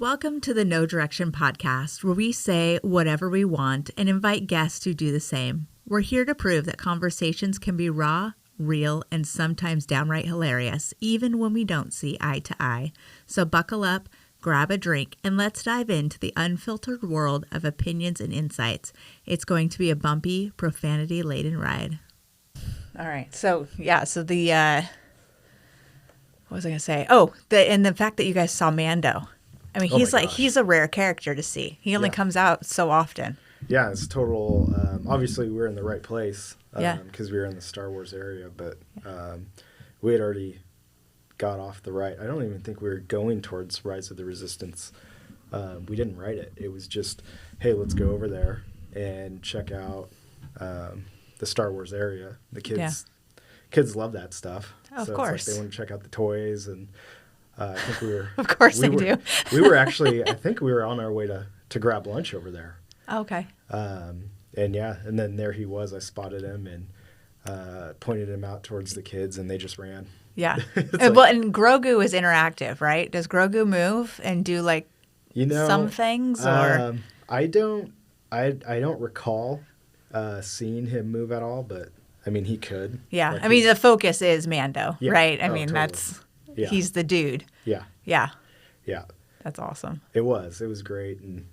Welcome to the No Direction podcast, where we say whatever we want and invite guests to do the same. We're here to prove that conversations can be raw, real, and sometimes downright hilarious, even when we don't see eye to eye. So buckle up, grab a drink, and let's dive into the unfiltered world of opinions and insights. It's going to be a bumpy, profanity-laden ride. All right. So the what was I going to say? Oh, the fact that you guys saw Mando. I mean, he's a rare character to see. He only comes out so often. Yeah, it's total. Obviously, we were in the right place because we were in the Star Wars area, but we had already got off the right. I don't even think we were going towards Rise of the Resistance. We didn't write it. It was just, hey, let's go over there and check out the Star Wars area. The kids love that stuff. Of so course. It's like they want to check out the toys and. I think we were. Of course they do. We were actually. I think we were on our way to grab lunch over there. Okay. And then there he was. I spotted him and pointed him out towards the kids, and they just ran. Yeah. And Grogu is interactive, right? Does Grogu move and do some things, or? I don't recall seeing him move at all, but I mean he could. Yeah. The focus is Mando, right? Totally. That's. Yeah. He's the dude. Yeah. Yeah. Yeah. That's awesome. It was great. And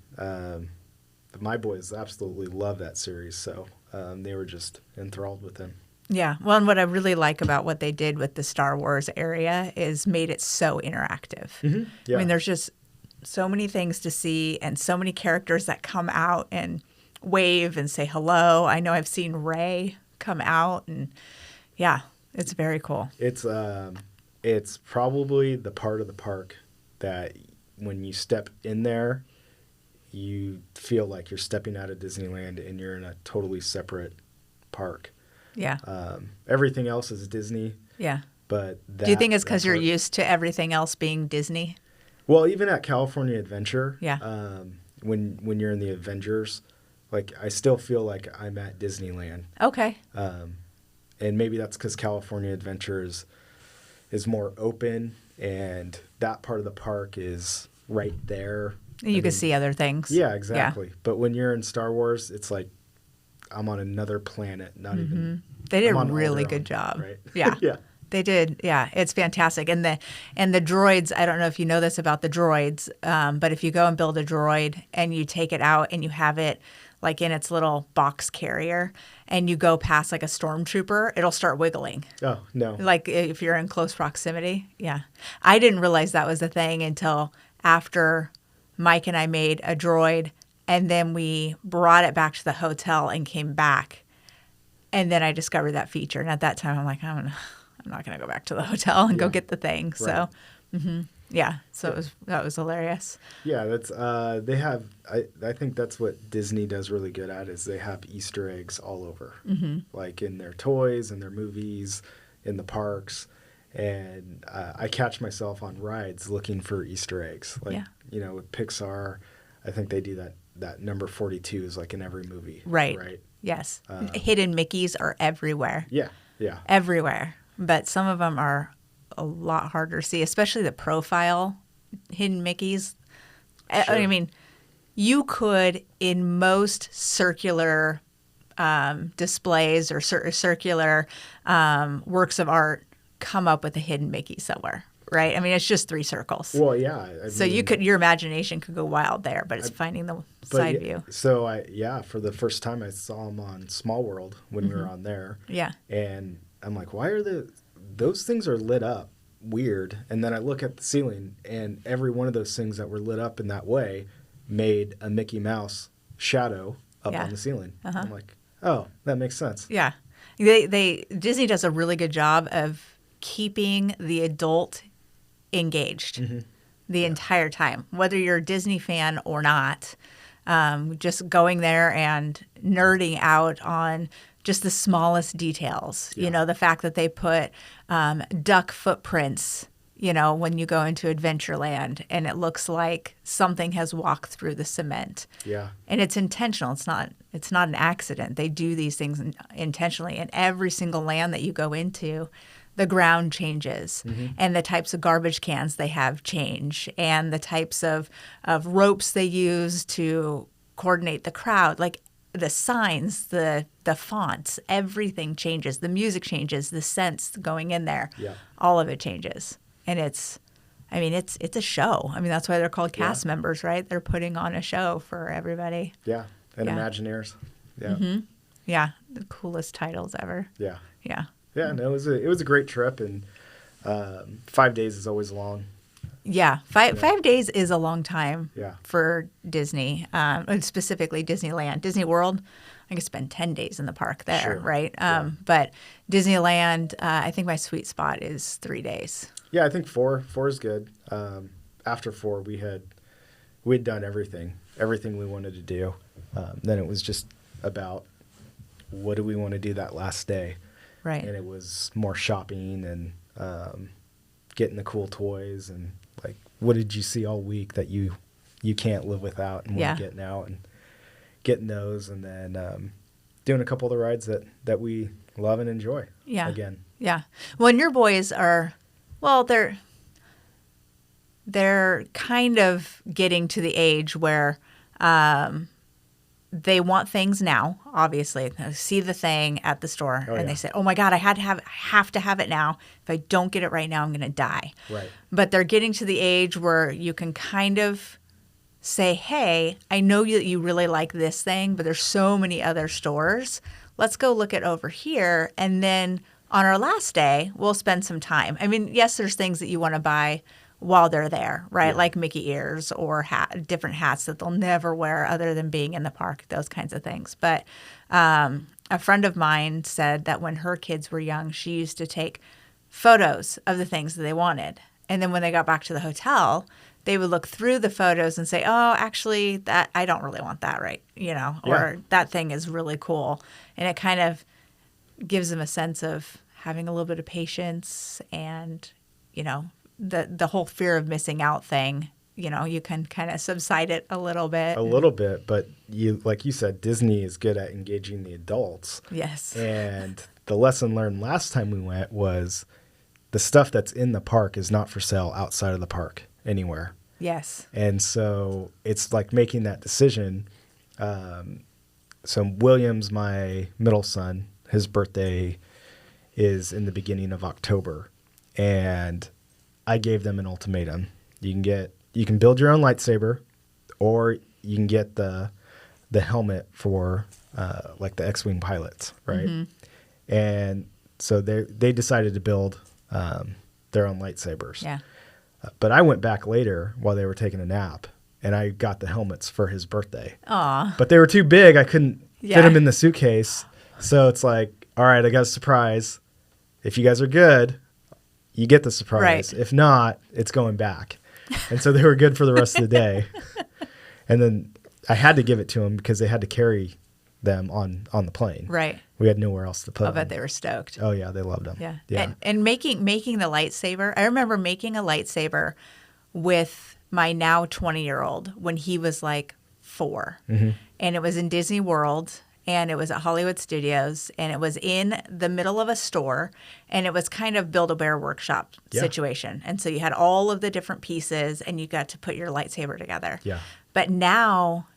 my boys absolutely love that series. So they were just enthralled with him. Yeah. Well, and what I really like about what they did with the Star Wars area is made it so interactive. Mm-hmm. Yeah. I mean, there's just so many things to see and so many characters that come out and wave and say hello. I know I've seen Rey come out, and yeah, it's very cool. It's probably the part of the park that when you step in there, you feel like you're stepping out of Disneyland and you're in a totally separate park. Yeah. Everything else is Disney. Yeah. But do you think it's because you're used to everything else being Disney? Well, even at California Adventure, when you're in the Avengers, I still feel like I'm at Disneyland. Okay. And maybe that's because California Adventure is more open, and that part of the park is right there. You can see other things. Yeah, exactly. Yeah. But when you're in Star Wars, it's like I'm on another planet, not even. They did a really good job. Right? Yeah. Yeah. They did. Yeah, it's fantastic. And the droids, I don't know if you know this about the droids, but if you go and build a droid and you take it out and you have it in its little box carrier, and you go past a stormtrooper, it'll start wiggling. Oh, no. If you're in close proximity. Yeah. I didn't realize that was a thing until after Mike and I made a droid, and then we brought it back to the hotel and came back. And then I discovered that feature. And at that time, I'm like, I'm not going to go back to the hotel and go get the thing. Right. So, yeah. So that was hilarious. Yeah, that's they have. I think that's what Disney does really good at is they have Easter eggs all over, like in their toys, in their movies, in the parks, and I catch myself on rides looking for Easter eggs. With Pixar, I think they do that. That number 42 is in every movie. Right. Right. Yes. Hidden Mickeys are everywhere. Yeah. Yeah. Everywhere, but some of them are a lot harder to see, especially the profile hidden Mickeys. Sure. I mean, you could, in most circular displays or circular works of art, come up with a hidden Mickey somewhere, right? I mean, it's just 3 circles. Well, yeah. Your imagination could go wild there, but it's finding the side view. So for the first time I saw them on Small World when we were on there. Yeah. And I'm like, why are those things are lit up weird? And then I look at the ceiling, and every one of those things that were lit up in that way made a Mickey Mouse shadow up on the ceiling. I'm like, oh, that makes sense. Yeah. Disney does a really good job of keeping the adult engaged the entire time, whether you're a Disney fan or not. Just going there and nerding out on just the smallest details. Yeah. The fact that they put duck footprints, when you go into Adventureland, and it looks like something has walked through the cement. Yeah. And it's intentional. It's not an accident. They do these things intentionally. And every single land that you go into, the ground changes, and the types of garbage cans they have change, and the types of ropes they use to coordinate the crowd. Like the signs, the fonts, everything changes. The music changes, the scents going in there. Yeah. All of it changes. And it's a show. I mean, that's why they're called cast members, right? They're putting on a show for everybody. Yeah. And Imagineers. Yeah. Mm-hmm. Yeah. The coolest titles ever. Yeah. Yeah. Yeah. No, it was a great trip, and 5 days is always long. Yeah. Five days is a long time for Disney, specifically Disneyland. Disney World, I could spend 10 days in the park there, right? But Disneyland, I think my sweet spot is 3 days. Yeah, I think four is good. After 4, we'd done everything we wanted to do. Then it was just about what do we want to do that last day. Right. And it was more shopping and getting the cool toys and like, what did you see all week that you can't live without, and want to getting out and getting those, and then doing a couple of the rides that we love and enjoy. Yeah. Again. Yeah. Well, and your boys are, well, they're kind of getting to the age where they want things now, obviously. They see the thing at the store, they say, oh, my God, I have to have it now. If I don't get it right now, I'm going to die. Right. But they're getting to the age where you can kind of say, hey, I know that you really like this thing, but there's so many other stores. Let's go look at over here. And then on our last day, we'll spend some time. I mean, yes, there's things that you want to buy while they're there, right? Yeah. Like Mickey ears or different hats that they'll never wear other than being in the park, those kinds of things. But a friend of mine said that when her kids were young, she used to take photos of the things that they wanted. And then when they got back to the hotel, they would look through the photos and say, oh, actually, that I don't really want that, right? Or that thing is really cool. And it kind of gives them a sense of having a little bit of patience and, the whole fear of missing out thing, you can kind of subside it a little bit. A little bit, but like you said, Disney is good at engaging the adults. Yes. And the lesson learned last time we went was the stuff that's in the park is not for sale outside of the park anywhere. Yes. And so it's like making that decision. So William's my middle son. His birthday is in the beginning of October. And I gave them an ultimatum. You can build your own lightsaber, or you can get the helmet for like the X-Wing pilots, right? Mm-hmm. And so they decided to build their own lightsabers. Yeah. But I went back later while they were taking a nap, and I got the helmets for his birthday. Aw. But they were too big. I couldn't fit them in the suitcase. So it's like, all right, I got a surprise. If you guys are good, you get the surprise. Right. If not, it's going back. And so they were good for the rest of the day. And then I had to give it to them because they had to carry them on the plane. Right. We had nowhere else to put them. I bet they were stoked. Oh, yeah. They loved them. Yeah. And making the lightsaber, I remember making a lightsaber with my now 20-year-old when he was like 4. Mm-hmm. And it was in Disney World. And it was at Hollywood Studios, and it was in the middle of a store, and it was kind of Build-A-Bear workshop situation. And so you had all of the different pieces, and you got to put your lightsaber together. Yeah. But now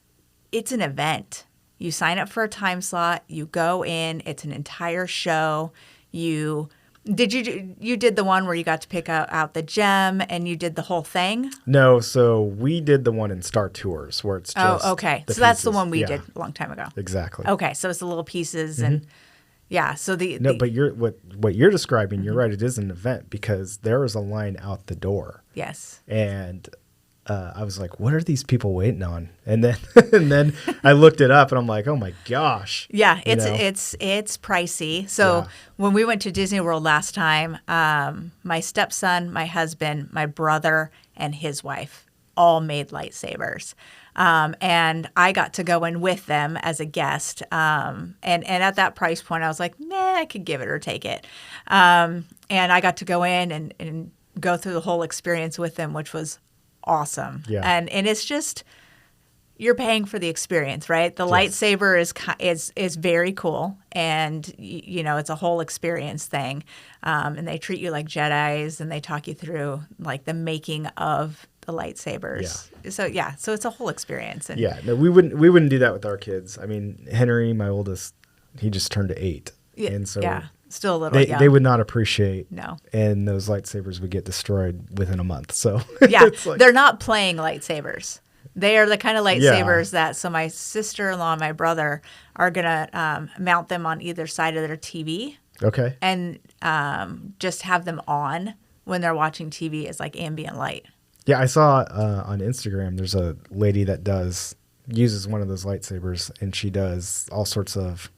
it's an event. You sign up for a time slot. You go in. It's an entire show. You did the one where you got to pick out the gem, and you did the whole thing? No, so we did the one in Star Tours where it's just okay. So that's the one we did a long time ago. Exactly. Okay, so it's the little pieces and so but what you're describing, you're right, it is an event because there was a line out the door. Yes. And I was like, what are these people waiting on? And then I looked it up and I'm like, oh my gosh. Yeah, it's pricey. So when we went to Disney World last time, my stepson, my husband, my brother, and his wife all made lightsabers. And I got to go in with them as a guest. And at that price point, I was like, I could give it or take it. And I got to go in and go through the whole experience with them, which was awesome. Yeah. And it's just, you're paying for the experience, right? The lightsaber is very cool, and it's a whole experience thing. And they treat you like Jedis, and they talk you through like the making of the lightsabers. Yeah. So it's a whole experience. And no, we wouldn't do that with our kids. I mean, Henry, my oldest, he just turned 8, and so still a little young. They would not appreciate. No. And those lightsabers would get destroyed within a month. So they're not playing lightsabers. They are the kind of lightsabers that, so my sister-in-law and my brother are going to mount them on either side of their TV. Okay. And just have them on when they're watching TV as like ambient light. Yeah, I saw on Instagram, there's a lady that uses one of those lightsabers, and she does all sorts of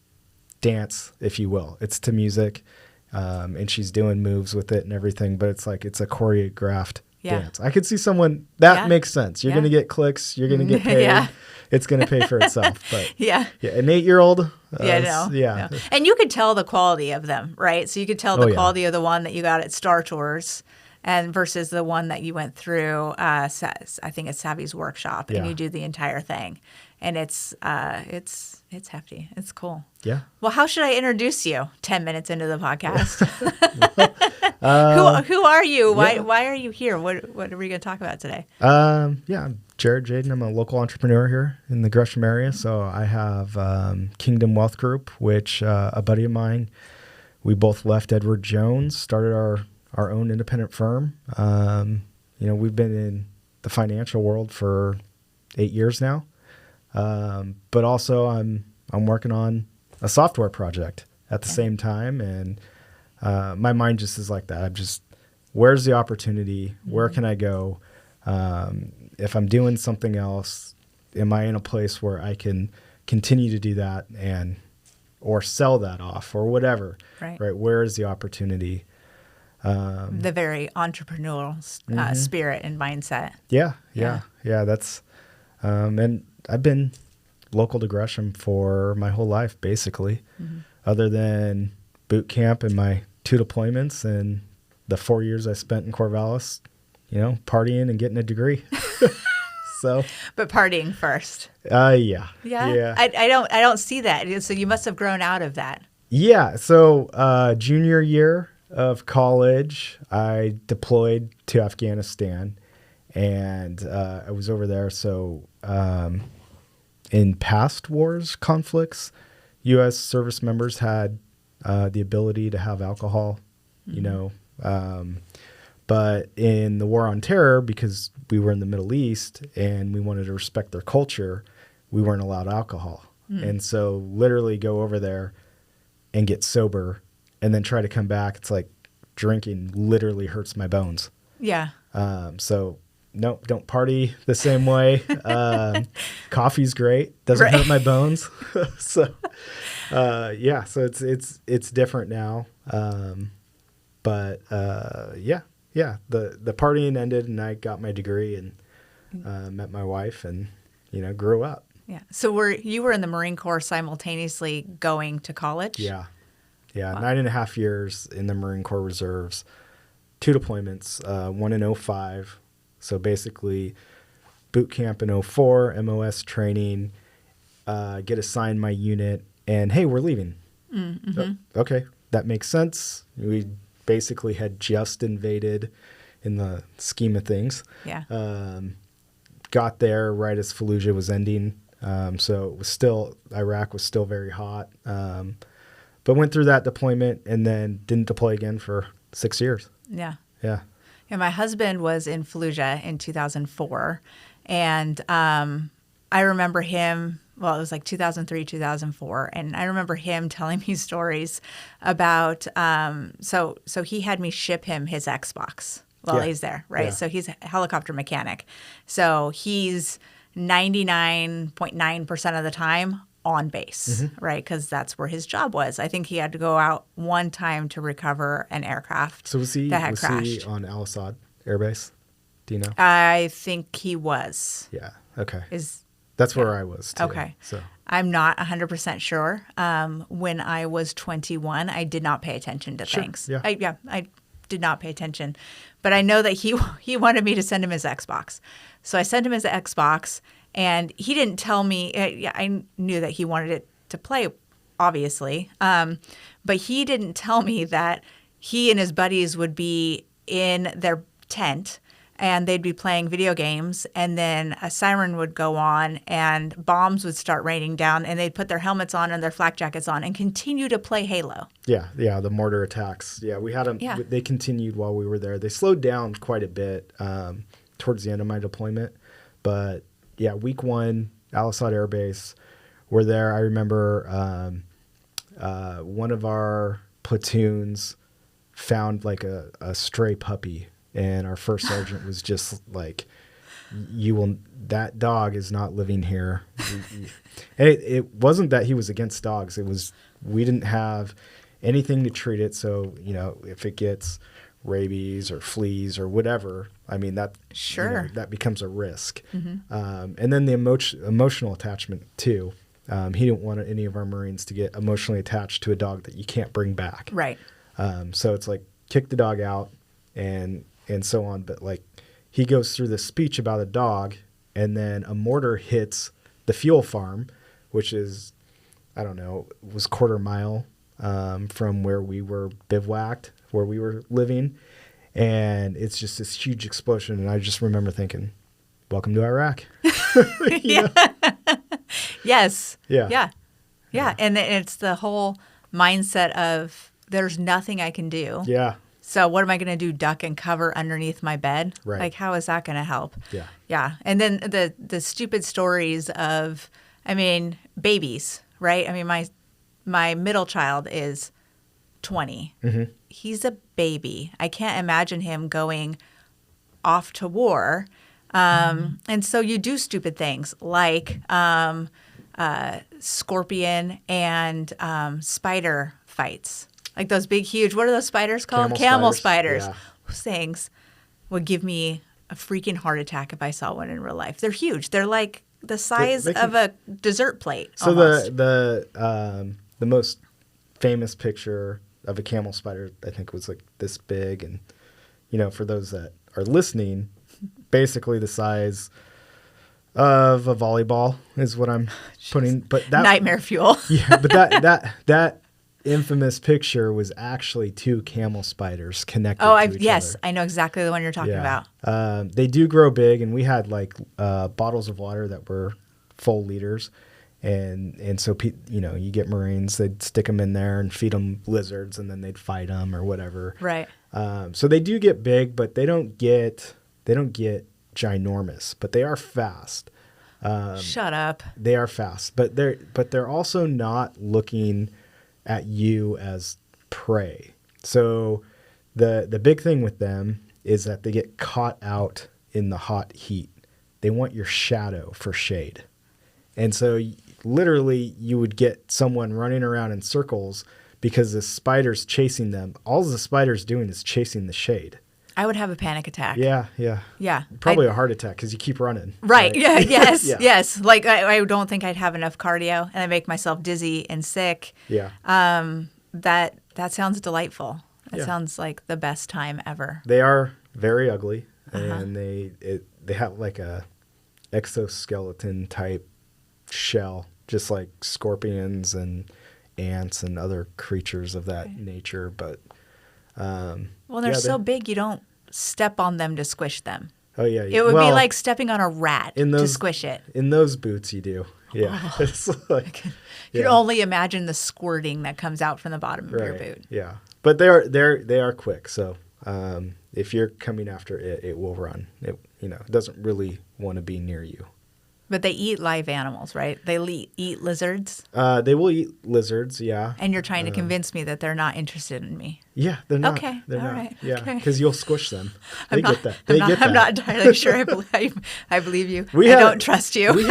dance, if you will. It's to music, and she's doing moves with it and everything, but it's a choreographed dance. I could see someone that makes sense. You're going to get clicks, you're going to get paid. It's going to pay for itself. But an 8-year-old. No. And you could tell the quality of them, right? So you could tell the quality of the one that you got at Star Tours and versus the one that you went through, I think it's Savvy's workshop, and you do the entire thing. And it's hefty. It's cool. Yeah. Well, how should I introduce you 10 minutes into the podcast? Who are you? Why are you here? What are we going to talk about today? I'm Jared Tjaden. I'm a local entrepreneur here in the Gresham area. So I have Kingdom Wealth Group, which a buddy of mine, we both left Edward Jones, started our own independent firm. We've been in the financial world for 8 years now. But also I'm working on a software project at the same time. And my mind just is like that. I'm just, where's the opportunity? Where can I go? If I'm doing something else, am I in a place where I can continue to do that or sell that off or whatever? Right? Where is the opportunity? The very entrepreneurial spirit and mindset. Yeah. That's, and I've been local to Gresham for my whole life, basically, other than boot camp and my 2 deployments and the 4 years I spent in Corvallis, partying and getting a degree. But partying first. Yeah. I don't see that. So you must have grown out of that. Yeah. So junior year of college, I deployed to Afghanistan, and I was over there. So in past wars, conflicts, U.S. service members had the ability to have alcohol, but in the war on terror, because we were in the Middle East and we wanted to respect their culture, we weren't allowed alcohol. And so literally go over there and get sober and then try to come back. It's like drinking literally hurts my bones. Yeah. So no, don't party the same way. Coffee's great. Doesn't hurt my bones. So it's different now. But the partying ended, and I got my degree and met my wife, and grew up. Yeah. So you were in the Marine Corps simultaneously going to college? Yeah. Wow. 9.5 years in the Marine Corps Reserves, 2 deployments, one in 2005. So basically boot camp in 2004, MOS training, get assigned my unit, and hey, we're leaving. Okay, that makes sense. We basically had just invaded in the scheme of things. Yeah. Got there right as Fallujah was ending. So it was still, Iraq was still very hot. But went through that deployment and then didn't deploy again for 6 years. Yeah. Yeah. Yeah, my husband was in Fallujah in 2004. And I remember him, well, it was like 2003, 2004. And I remember him telling me stories about, so he had me ship him his Xbox while he's there, right? Yeah. So he's a helicopter mechanic. So he's 99.9% of the time on base, right? Because that's where his job was. I think he had to go out one time to recover an aircraft that had crashed. He on Al Asad Air Base? Do you know? I think he was. Yeah. Okay. That's where I was too. Okay. So I'm not 100% sure. When I was 21, I did not pay attention to things. Yeah. I did not pay attention. But I know that he wanted me to send him his Xbox. So I sent him his Xbox, And he didn't tell me. I knew that he wanted it to play, obviously. But he didn't tell me that he and his buddies would be in their tent and they'd be playing video games, and then a siren would go on and bombs would start raining down, and they'd put their helmets on and their flak jackets on and continue to play Halo. Yeah, the mortar attacks. Yeah, we had them. Yeah. They continued while we were there. They slowed down quite a bit towards the end of my deployment. But, yeah, week 1, Al Asad Air Base, we're there. I remember one of our platoons found like a stray puppy. And our first sergeant was just like, that dog is not living here. And it wasn't that he was against dogs. It was, we didn't have anything to treat it. So, if it gets rabies or fleas or whatever, I mean, that, sure. That becomes a risk. Mm-hmm. And then the emotional attachment too. He didn't want any of our Marines to get emotionally attached to a dog that you can't bring back. Right. So it's like, kick the dog out and so on. But like, he goes through this speech about a dog, and then a mortar hits the fuel farm, which is, I don't know, was quarter mile from where we were bivouacked, where we were living. And it's just this huge explosion. And I just remember thinking, welcome to Iraq. Yeah. Yes. Yeah. Yeah. And it's the whole mindset of there's nothing I can do. Yeah. So what am I going to do? Duck and cover underneath my bed? Right. Like, how is that going to help? Yeah. Yeah. And then the stupid stories of, babies, right? My middle child is 20. Mm-hmm. He's a baby. I can't imagine him going off to war. And so you do stupid things like scorpion and spider fights. Like those big, huge, what are those spiders called? Camel spiders. Yeah. Those things would give me a freaking heart attack if I saw one in real life. They're huge. They're like the size of a dessert plate. So almost. the most famous picture of a camel spider, I think, was like this big. And, for those that are listening, basically the size of a volleyball is what I'm putting. But that nightmare fuel. Yeah, but that infamous picture was actually 2 camel spiders connected to each other. I know exactly the one you're talking about. They do grow big, and we had like bottles of water that were full liters, and so you get Marines, they'd stick them in there and feed them lizards, and then they'd fight them or whatever. Right. So they do get big, but they don't get ginormous, but they are fast. Shut up. They are fast, but they're also not looking at you as prey. So the big thing with them is that they get caught out in the hot heat. They want your shadow for shade. And so literally you would get someone running around in circles because the spider's chasing them. All the spider's doing is chasing the shade. I would have a panic attack. Yeah. Probably a heart attack because you keep running. Right. Yeah. Yes. Yeah. Yes. Like I don't think I'd have enough cardio, and I make myself dizzy and sick. Yeah. That sounds delightful. That sounds like the best time ever. They are very ugly, and they have like a exoskeleton type shell, just like scorpions and ants and other creatures of that nature. But well, they're so big you don't step on them to squish them. Oh yeah. It would be like stepping on a rat to squish it. In those boots, you do. Yeah. Oh. It's like you can only imagine the squirting that comes out from the bottom of your boot. Yeah, but they are quick. So if you're coming after it, it will run. It doesn't really want to be near you. But they eat live animals, right? They eat lizards? They will eat lizards, yeah. And you're trying to convince me that they're not interested in me. Yeah, they're not. Okay, they're all not. right. Yeah, okay. because you'll squish them. They get that. I'm not entirely sure I believe you. I don't trust you. we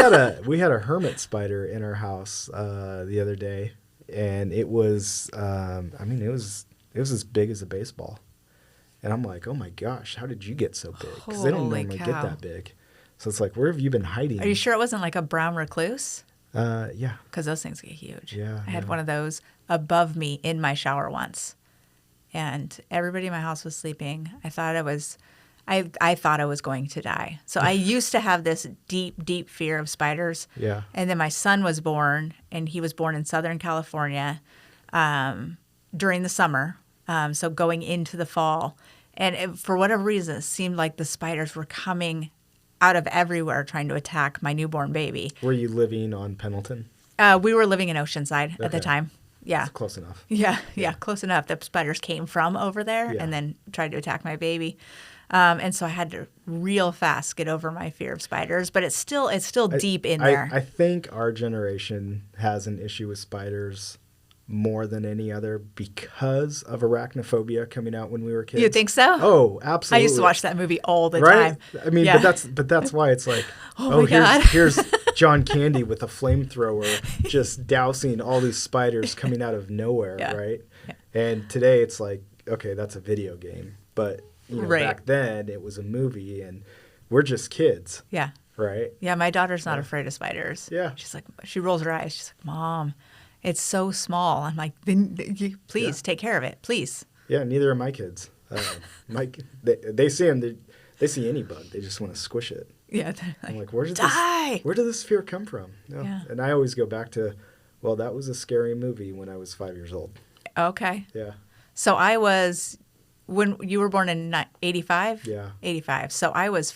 had a hermit spider in our house the other day, and it was it was as big as a baseball. And I'm like, oh my gosh, how did you get so big? Because they don't normally get that big. So it's like, where have you been hiding? Are you sure it wasn't like a brown recluse? Yeah. Because those things get huge. Yeah. I had one of those above me in my shower once. And everybody in my house was sleeping. I thought I was I thought I was going to die. So I used to have this deep, deep fear of spiders. Yeah. And then my son was born, and he was born in Southern California during the summer, so going into the fall. And for whatever reason, it seemed like the spiders were coming out of everywhere trying to attack my newborn baby. Were you living on Pendleton? We were living in Oceanside at the time. Yeah. That's close enough. Yeah, close enough. The spiders came from over there and then tried to attack my baby. And so I had to real fast get over my fear of spiders, but it's still deep in there. I think our generation has an issue with spiders more than any other because of arachnophobia coming out when we were kids. You think so? Oh, absolutely. I used to watch that movie all the right? time. I mean, but that's why it's like, my God. here's John Candy with a flamethrower just dousing all these spiders coming out of nowhere, right? Yeah. And today it's like, okay, that's a video game. But back then it was a movie and we're just kids. Yeah. Right? Yeah, my daughter's not afraid of spiders. Yeah. She's like, she rolls her eyes. She's like, Mom, it's so small. I'm like, then please take care of it, please. Yeah, neither are my kids. They see them. They see any bug. They just want to squish it. Yeah. I'm like, where did this fear come from? No. Yeah. And I always go back to, well, that was a scary movie when I was 5 years old. Okay. Yeah. So I was, when you were born in 85? Yeah. 85. So I was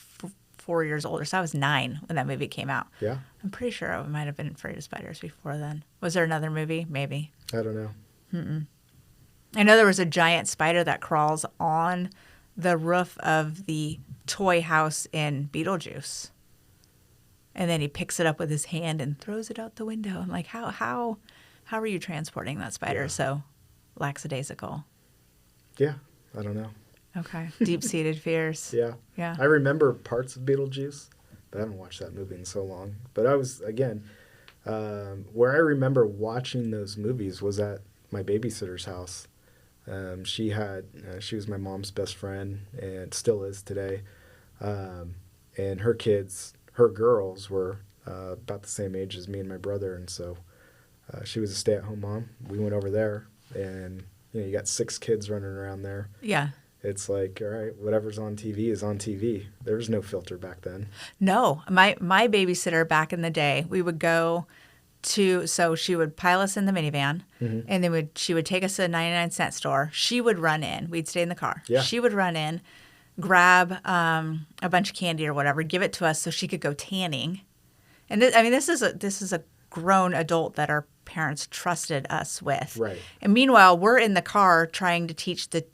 4 years older. So I was 9 when that movie came out. Yeah. I'm pretty sure I might have been afraid of spiders before then. Was there another movie? Maybe. I don't know. I know there was a giant spider that crawls on the roof of the toy house in Beetlejuice. And then he picks it up with his hand and throws it out the window. I'm like, how are you transporting that spider so lackadaisical? Yeah, I don't know. Okay. Deep-seated fears. Yeah. Yeah. I remember parts of Beetlejuice, but I haven't watched that movie in so long. But I was, again, where I remember watching those movies was at my babysitter's house. She was my mom's best friend and still is today. And her girls were about the same age as me and my brother. And so she was a stay-at-home mom. We went over there and, you got 6 kids running around there. Yeah. It's like, all right, whatever's on TV is on TV. There was no filter back then. No. My babysitter back in the day, we would go so she would pile us in the minivan, and then she would take us to a 99-cent store. She would run in. We'd stay in the car. Yeah. She would run in, grab a bunch of candy or whatever, give it to us so she could go tanning. And this is a grown adult that our parents trusted us with. Right. And meanwhile, we're in the car trying to teach the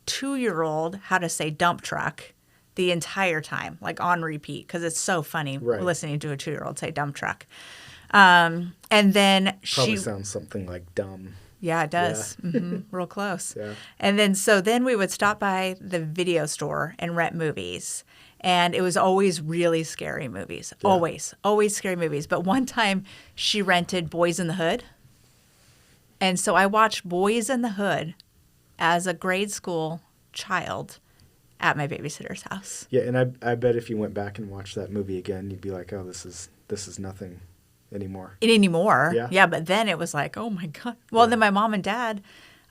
2-year-old how to say dump truck the entire time, like on repeat, because it's so funny listening to a 2-year-old say dump truck. And then Probably sounds something like dumb. Yeah, it does. Yeah. Real close. Yeah. And then we would stop by the video store and rent movies. And it was always really scary movies. Yeah. Always scary movies. But one time she rented Boys in the Hood. And so I watched Boys in the Hood as a grade school child at my babysitter's house. Yeah, and I bet if you went back and watched that movie again, you'd be like, oh, this is nothing anymore. Yeah, but then it was like, oh my God. Well, then my mom and dad,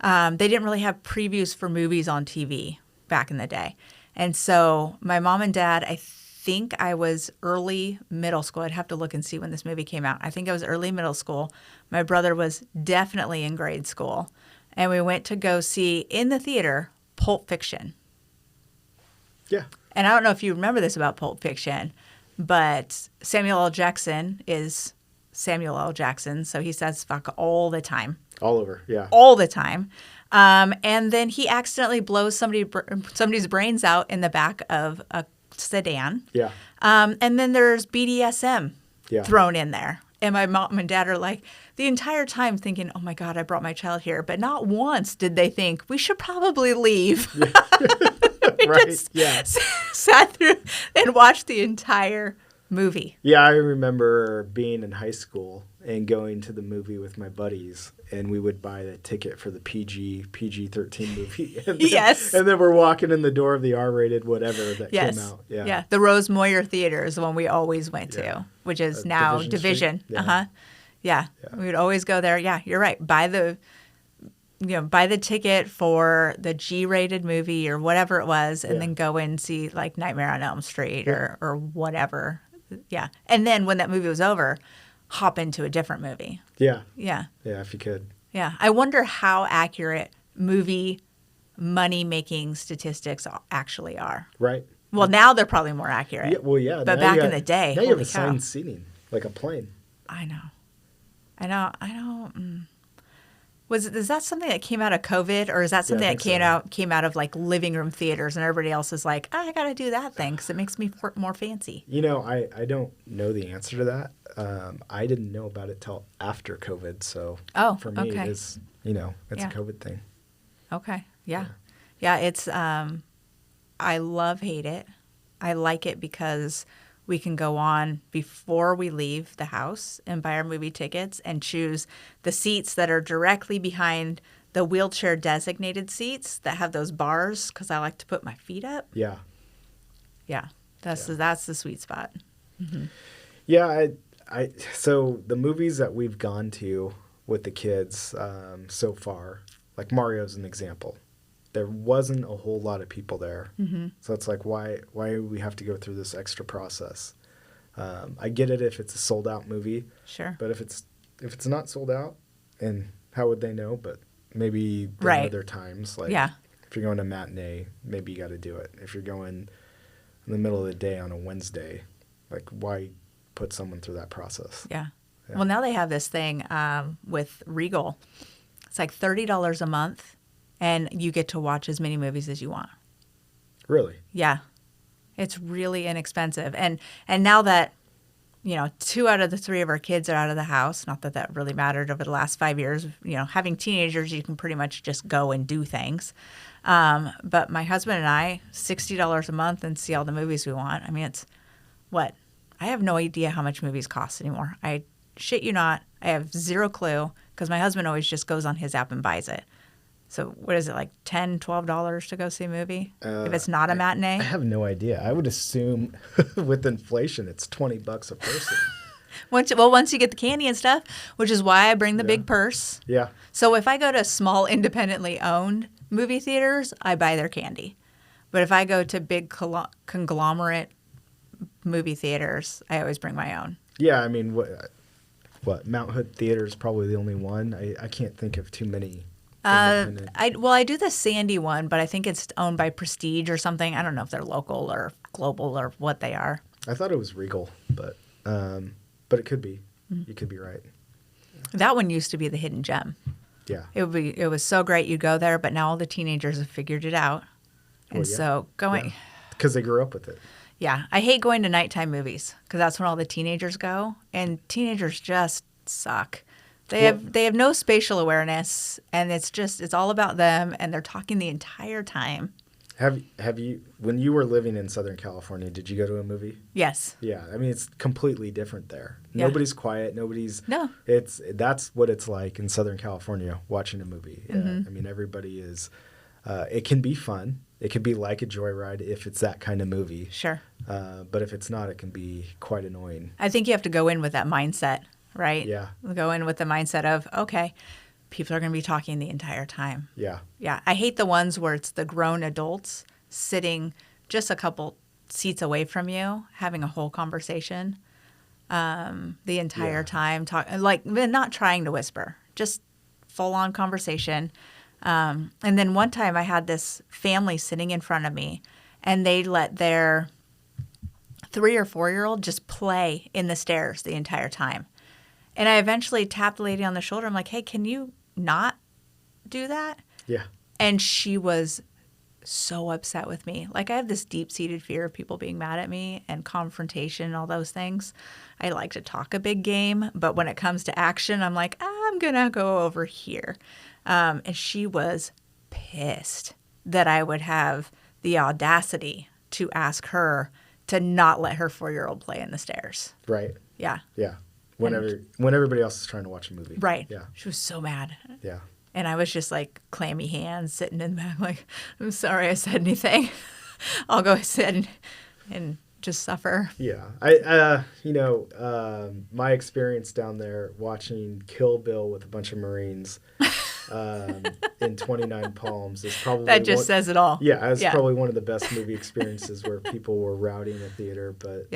they didn't really have previews for movies on TV back in the day. And so my mom and dad, I think I was early middle school. I'd have to look and see when this movie came out. I think I was early middle school. My brother was definitely in grade school. And we went to go see, in the theater, Pulp Fiction. Yeah. And I don't know if you remember this about Pulp Fiction, but Samuel L. Jackson is Samuel L. Jackson, so he says fuck all the time. All over, yeah. All the time. And then he accidentally blows somebody's brains out in the back of a sedan. Yeah. And then there's BDSM thrown in there. And my mom and dad are like, the entire time thinking, oh my God, I brought my child here. But not once did they think, we should probably leave. Yeah. Right, yeah. Sat through and watched the entire movie. Yeah, I remember being in high school and going to the movie with my buddies, and we would buy the ticket for the PG-13 movie. And then, yes. And then we're walking in the door of the R-rated whatever that came out. Yeah. Yeah. The Rose Moyer Theater is the one we always went to, which is now Division. Yeah. Yeah. We would always go there. Yeah, you're right. Buy the buy the ticket for the G-rated movie or whatever it was, and Yeah. then go and see like Nightmare on Elm Street or whatever. Yeah. And then when that movie was over, hop into a different movie. Yeah. Yeah. Yeah, if you could. Yeah. I wonder how accurate movie money-making statistics actually are. Right. Well, now they're probably more accurate. Yeah, well, yeah. But back in the day, now you have holy cow. assigned seating, like a plane. I know. Is that something that came out of COVID, or is that something I that think came out of like living room theaters, and everybody else is like, I got to do that thing because it makes me more fancy? I don't know the answer to that. I didn't know about it till after COVID, so for me, okay. it's a COVID thing. Okay. Yeah. It's I hate it. I like it because we can go on before we leave the house and buy our movie tickets and choose the seats that are directly behind the wheelchair designated seats that have those bars because I like to put my feet up. Yeah. Yeah. That's the sweet spot. Mm-hmm. Yeah. So the movies that we've gone to with the kids so far, like Mario's an example. There wasn't a whole lot of people there. Mm-hmm. So it's like, why do we have to go through this extra process? I get it if it's a sold out movie. Sure. But if it's not sold out, and how would they know? But maybe there are other times. Like if you're going to matinee, maybe you got to do it. If you're going in the middle of the day on a Wednesday, like why put someone through that process? Yeah. Well, now they have this thing with Regal. It's like $30 a month. And you get to watch as many movies as you want. Really? Yeah. It's really inexpensive. And now that, 2 out of the 3 of our kids are out of the house, not that that really mattered over the last 5 years. Having teenagers, you can pretty much just go and do things. But my husband and I, $60 a month and see all the movies we want. I mean, it's what? I have no idea how much movies cost anymore. I shit you not. I have zero clue because my husband always just goes on his app and buys it. So what is it, like $10, $12 to go see a movie if it's not a matinee? I have no idea. I would assume with inflation, it's $20 a person. Once you get the candy and stuff, which is why I bring the big purse. Yeah. So if I go to small independently owned movie theaters, I buy their candy. But if I go to big conglomerate movie theaters, I always bring my own. Yeah, I mean, what Mount Hood Theater is probably the only one. I can't think of too many. I do the Sandy one, but I think it's owned by Prestige or something. I don't know if they're local or global or what they are. I thought it was Regal, but it could be. Mm-hmm. You could be right. That one used to be the hidden gem. Yeah. It was so great you go there, but now all the teenagers have figured it out. And so going... Because they grew up with it. Yeah. I hate going to nighttime movies because that's when all the teenagers go. And teenagers just suck. They have no spatial awareness, and it's all about them, and they're talking the entire time. Have you, when you were living in Southern California, did you go to a movie? Yes. Yeah, I mean it's completely different there. Yeah. Nobody's quiet. That's what it's like in Southern California watching a movie. Mm-hmm. I mean everybody is. It can be fun. It can be like a joyride if it's that kind of movie. Sure. But if it's not, it can be quite annoying. I think you have to go in with that mindset. Right? Yeah. Go in with the mindset of, okay, people are going to be talking the entire time. Yeah. Yeah. I hate the ones where it's the grown adults sitting just a couple seats away from you, having a whole conversation the entire time, not trying to whisper, just full-on conversation. And then one time I had this family sitting in front of me, and they let their 3 or 4-year-old just play in the stairs the entire time. And I eventually tapped the lady on the shoulder. I'm like, hey, can you not do that? Yeah. And she was so upset with me. Like, I have this deep-seated fear of people being mad at me and confrontation and all those things. I like to talk a big game, but when it comes to action, I'm like, I'm going to go over here. And she was pissed that I would have the audacity to ask her to not let her 4-year-old play in the stairs. Right. Yeah. Yeah. When everybody else is trying to watch a movie. Right. Yeah. She was so mad. Yeah. And I was just like clammy hands sitting in the back like, I'm sorry I said anything. I'll go sit and just suffer. Yeah. My experience down there watching Kill Bill with a bunch of Marines in 29 Palms is probably that just says it all. Yeah, it's probably one of the best movie experiences where people were rowdy in the theater. But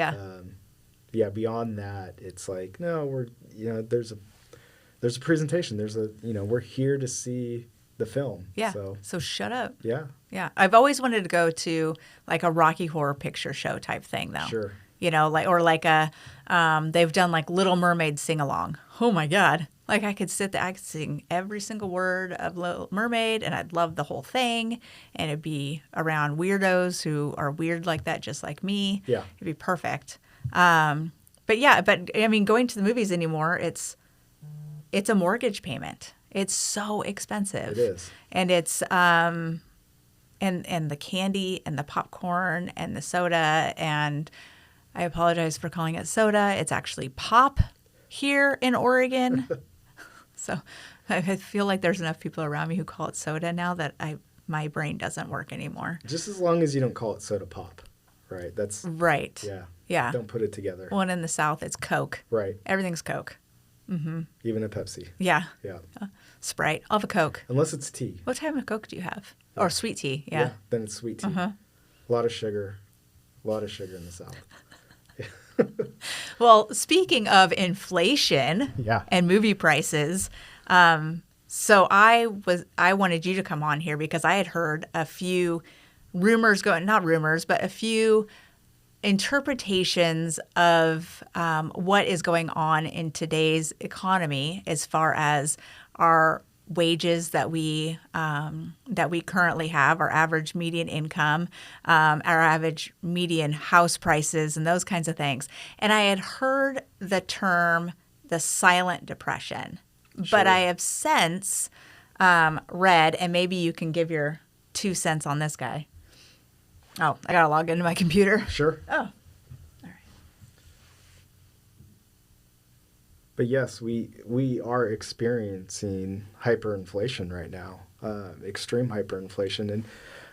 beyond that, it's like, no, there's a presentation. We're here to see the film. Yeah. So shut up. Yeah. Yeah. I've always wanted to go to like a Rocky Horror Picture Show type thing, though. Sure. They've done like Little Mermaid sing along. Oh my God. Like I could sit there, I could sing every single word of Little Mermaid and I'd love the whole thing. And it'd be around weirdos who are weird like that, just like me. Yeah. It'd be perfect. But I mean, going to the movies anymore, it's a mortgage payment. It's so expensive. It is. And it's, and the candy and the popcorn and the soda, and I apologize for calling it soda. It's actually pop here in Oregon. So I feel like there's enough people around me who call it soda now that my brain doesn't work anymore. Just as long as you don't call it soda pop, right? That's right. Yeah. Yeah. Don't put it together. One in the South, it's Coke. Right. Everything's Coke. Mm-hmm. Even a Pepsi. Yeah. Yeah. Sprite. I'll have a Coke. Unless it's tea. What type of Coke do you have? Or sweet tea. Yeah. Then it's sweet tea. Uh-huh. A lot of sugar. A lot of sugar in the South. Well, speaking of inflation and movie prices, so I wanted you to come on here because I had heard a few a few interpretations of what is going on in today's economy as far as our wages that we currently have, our average median income, our average median house prices, and those kinds of things. And I had heard the term the silent depression, but I have since read, and maybe you can give your 2 cents on this guy. Oh, I got to log into my computer. Sure. Oh. But yes, we are experiencing hyperinflation right now, extreme hyperinflation. And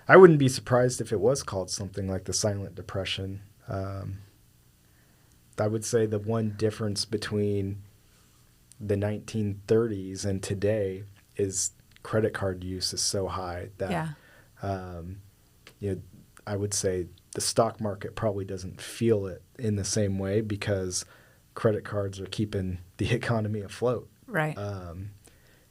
I wouldn't be surprised if it was called something like the silent depression. I would say the one difference between the 1930s and today is credit card use is so high that, I would say the stock market probably doesn't feel it in the same way because credit cards are keeping the economy afloat. Right.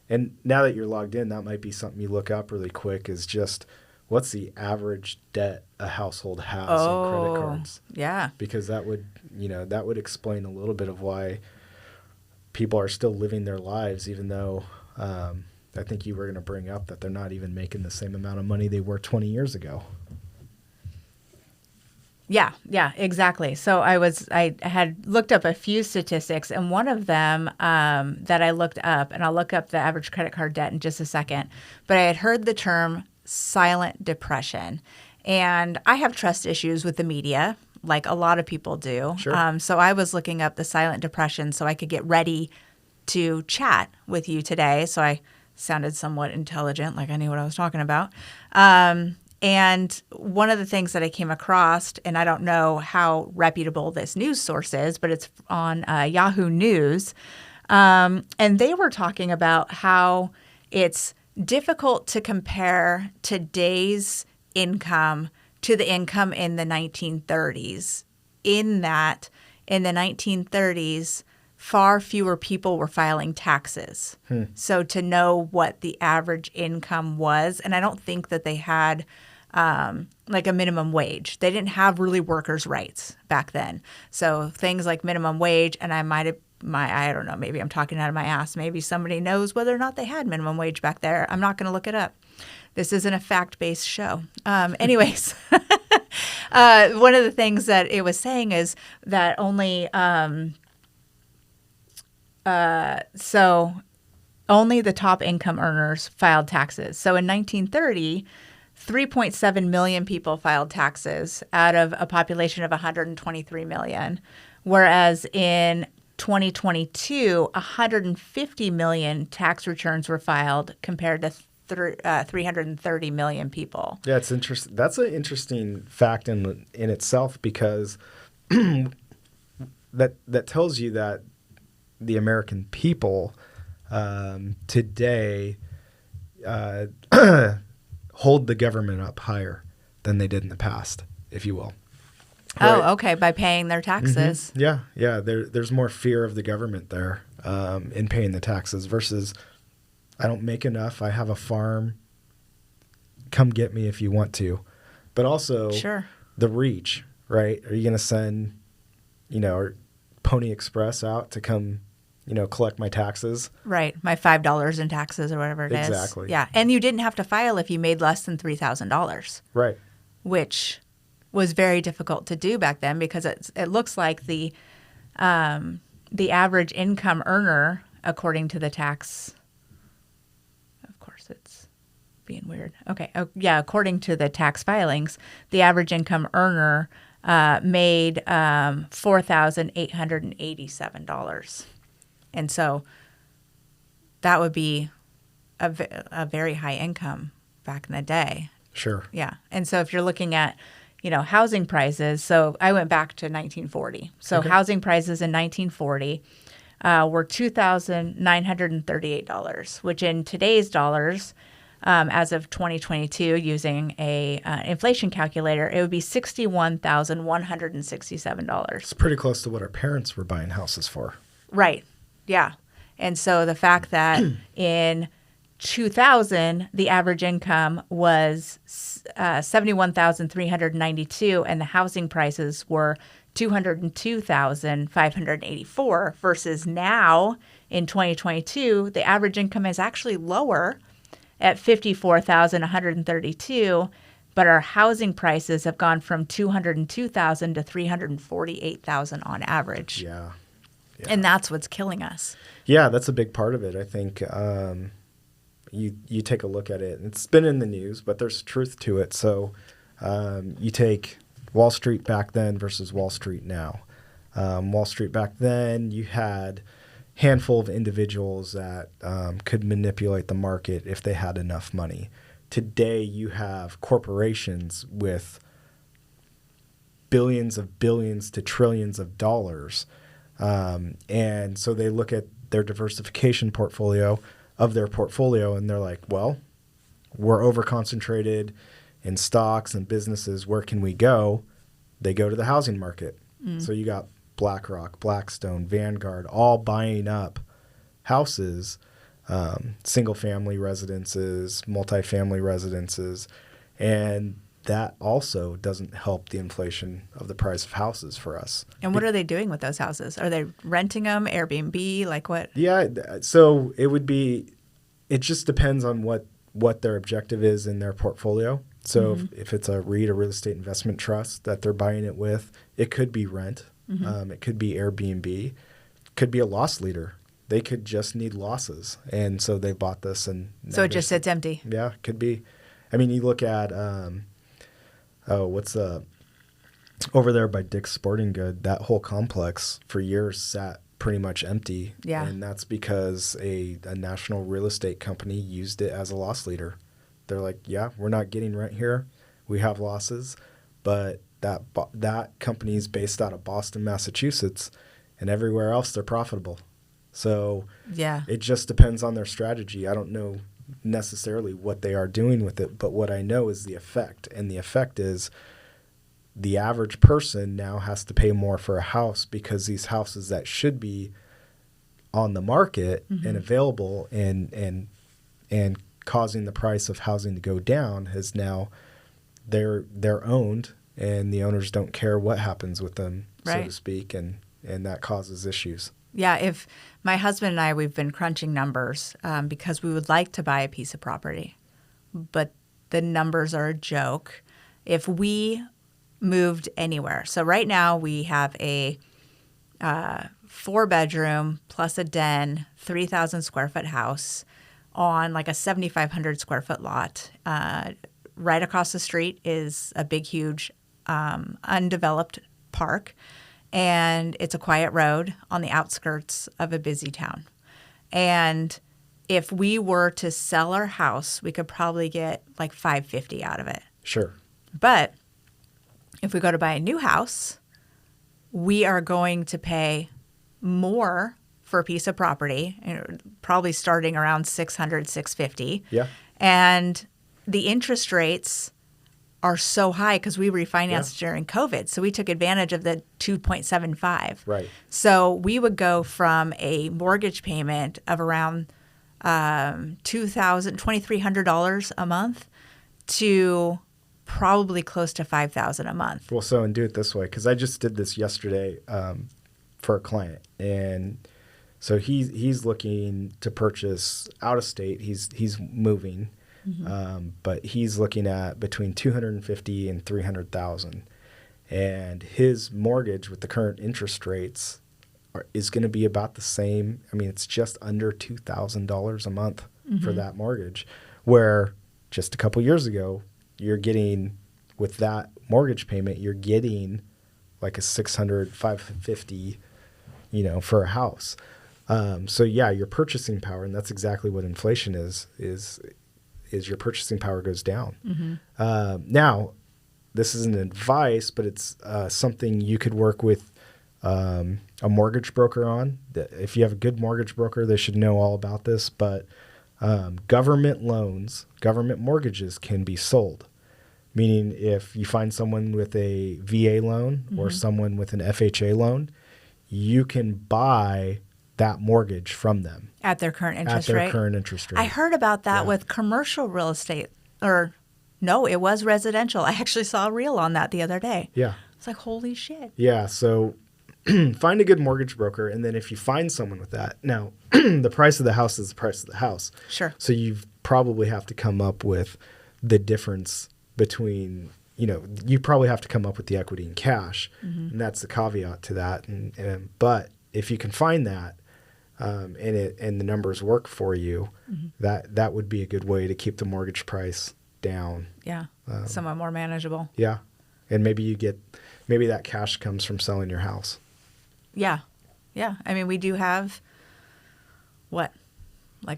And now that you're logged in, that might be something you look up really quick is just what's the average debt a household has on credit cards? Yeah. Because that would explain a little bit of why people are still living their lives, even though I think you were going to bring up that they're not even making the same amount of money they were 20 years ago. Yeah, exactly. So I had looked up a few statistics, and one of them that I looked up, and I'll look up the average credit card debt in just a second, but I had heard the term silent depression. And I have trust issues with the media, like a lot of people do. Sure. So I was looking up the silent depression so I could get ready to chat with you today. So I sounded somewhat intelligent, like I knew what I was talking about. And one of the things that I came across, and I don't know how reputable this news source is, but it's on Yahoo News, and they were talking about how it's difficult to compare today's income to the income in the 1930s, in that in the 1930s, far fewer people were filing taxes. So to know what the average income was, and I don't think that they had like a minimum wage. They didn't have really workers' rights back then. So things like minimum wage, and I don't know, maybe I'm talking out of my ass. Maybe somebody knows whether or not they had minimum wage back there. I'm not going to look it up. This isn't a fact-based show. Anyways, one of the things that it was saying is that only the top income earners filed taxes. So in 1930, 3.7 million people filed taxes out of a population of 123 million, whereas in 2022, 150 million tax returns were filed compared to 330 million people. Yeah, it's interesting. That's an interesting fact in itself because that tells you that the American people today hold the government up higher than they did in the past, if you will. Oh, Right? okay. By paying their taxes. Mm-hmm. Yeah. There's more fear of the government there in paying the taxes versus I don't make enough. I have a farm. Come get me if you want to. But also Sure. the reach, right? Are you going to send, Pony Express out to come, collect my taxes? Right. My $5 in taxes or whatever it is. Exactly. Yeah. And you didn't have to file if you made less than $3,000. Right. Which was very difficult to do back then because it looks like the average income earner, according to the tax, of course it's being weird. Okay. Oh, yeah. According to the tax filings, the average income earner made $4,887. And so that would be a very high income back in the day. Sure. Yeah. And so if you're looking at, housing prices, so I went back to 1940. So Okay. Housing prices in 1940 were $2,938, which in today's dollars, as of 2022, using a inflation calculator, it would be $61,167. It's pretty close to what our parents were buying houses for. Right. Yeah. And so the fact that in 2000, the average income was $71,392, and the housing prices were $202,584, versus now in 2022, the average income is actually lower at $54,132, but our housing prices have gone from $202,000 to $348,000 on average. Yeah. And that's what's killing us. Yeah, that's a big part of it. I think you take a look at it, and it's been in the news, but there's truth to it. So you take Wall Street back then versus Wall Street now. Wall Street back then, you had a handful of individuals that could manipulate the market if they had enough money. Today, you have corporations with billions to trillions of dollars. And so they look at their diversification portfolio of their portfolio, and they're like, well, we're over-concentrated in stocks and businesses. Where can we go? They go to the housing market. So you got BlackRock, Blackstone, Vanguard, all buying up houses, single-family residences, multifamily residences, and that also doesn't help the inflation of the price of houses for us. And what are they doing with those houses? Are they renting them, Airbnb, like what? Yeah, so it just depends on what their objective is in their portfolio. So if it's a REIT, a real estate investment trust that they're buying it with, it could be rent. It could be Airbnb. It could be a loss leader. They could just need losses. And so they bought this. And so it just sits empty. Yeah, could be. I mean, you look at over there by Dick's Sporting Good, that whole complex for years sat pretty much empty. Yeah. And that's because a national real estate company used it as a loss leader. They're like, yeah, we're not getting rent here. We have losses. But that company is based out of Boston, Massachusetts, and everywhere else they're profitable. So yeah, it just depends on their strategy. I don't know necessarily what they are doing with it, but what I know is the effect. And the effect is the average person now has to pay more for a house because these houses that should be on the market and available and causing the price of housing to go down has now they're owned, and the owners don't care what happens with them, so to speak, and that causes issues. Yeah, if my husband and I, we've been crunching numbers because we would like to buy a piece of property, but the numbers are a joke. If we moved anywhere, so right now we have a 4-bedroom plus a den, 3,000 square foot house on like a 7,500 square foot lot. Right across the street is a big, huge undeveloped park. And it's a quiet road on the outskirts of a busy town. And if we were to sell our house, we could probably get like $550 out of it. Sure. But if we go to buy a new house, we are going to pay more for a piece of property, probably starting around $600, $650. Yeah. And the interest rates are so high because we refinanced during COVID. So we took advantage of the 2.75. Right. So we would go from a mortgage payment of around $2,300 a month to probably close to $5,000 a month. Well, so and do it this way, because I just did this yesterday for a client, and so he's looking to purchase out of state. He's moving, but he's looking at between $250,000 and $300,000, and his mortgage with the current interest rates is going to be about the same. I mean, it's just under $2,000 a month for that mortgage, where just a couple years ago, you're getting, with that mortgage payment, you're getting like a $600, $550, for a house. So yeah, your purchasing power, and that's exactly what inflation is your purchasing power goes down. Now, this isn't advice, but it's something you could work with a mortgage broker on. If you have a good mortgage broker, they should know all about this, but government loans, government mortgages can be sold. Meaning if you find someone with a VA loan or someone with an FHA loan, you can buy that mortgage from them. At their current interest rate? At their current interest rate. I heard about that with commercial real estate. Or, no, it was residential. I actually saw a reel on that the other day. Yeah. It's like, holy shit. Yeah, so find a good mortgage broker, and then if you find someone with that, now the price of the house is the price of the house. Sure. So you probably have to come up with the difference between, you probably have to come up with the equity in cash, and that's the caveat to that. But if you can find that, and the numbers work for you, that would be a good way to keep the mortgage price down. Yeah, somewhat more manageable. Yeah, and maybe that cash comes from selling your house. Yeah. I mean, we do have, like